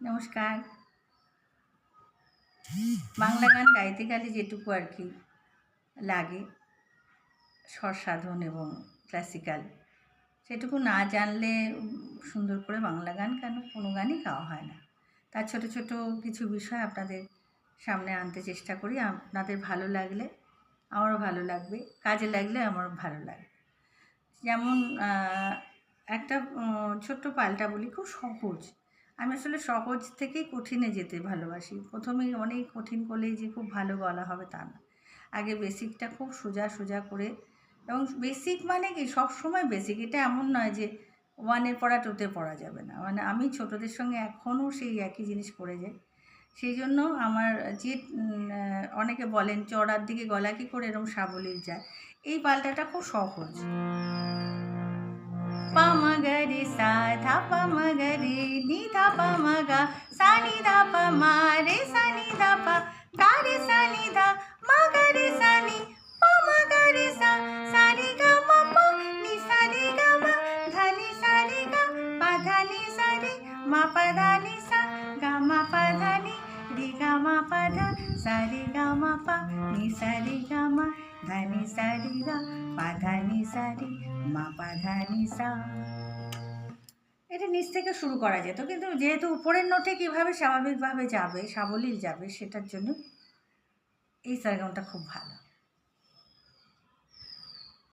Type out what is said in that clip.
নমস্কার। বাংলা গান গাইতে গেলে যেটুকু আর কি লাগে স্বর সাধন এবং ক্লাসিক্যাল, সেটুকু না জানলে সুন্দর করে বাংলা গান কেন কোনো গানই গাওয়া হয় না। তার ছোট ছোট কিছু বিষয় আপনাদের সামনে আনতে চেষ্টা করি। আপনাদের ভালো লাগলে আমারও ভালো লাগবে, কাজে লাগলে আমারও ভালো লাগবে। যেমন একটা ছোট্ট পাল্টা বলি, খুব সহজ। আমি আসলে সহজ থেকেই কঠিনে যেতে ভালোবাসি। প্রথমেই অনেক কঠিন করলেই যে খুব ভালো গলা হবে তা না। আগে বেসিকটা খুব সোজা সোজা করে, এবং বেসিক মানে কি সবসময় বেসিক, এটা এমন নয় যে ওয়ানের পড়া টুতে পড়া যাবে না। মানে আমি ছোটদের সঙ্গে এখনও সেই একই জিনিস করে যাই। সেই জন্য আমার যে অনেকে বলেন চড়ার দিকে গলা কী করে এরকম সাবলীল যায়, এই পাল্টাটা খুব সহজ। পা মা গা রে সা ধা পা মা গা রে নি ধা পা মা গা সা নি ধা পা মা রে সা নি ধা পা গা রে সা নি ধা মা গা রে সা নি পা মা গা রে সা সা রে গা মা পা নি সা রে গা মা ধা নি সা রে গা পা ধা নি সা রে মা পা ধা নি সা গা মা পা ধা নি রে গা মা পা ধা সা রে গা মা পা নি সা রে গা মা ধা নি সা রে গা পা ধা নি সা রে মা পা ধা নি সা। এটা নিচ থেকে শুরু করা যেত, কিন্তু যেহেতু উপরের নোটে কীভাবে স্বাভাবিকভাবে যাবে, সাবলীল যাবে, সেটার জন্য এই সারেগামাটা খুব ভালো।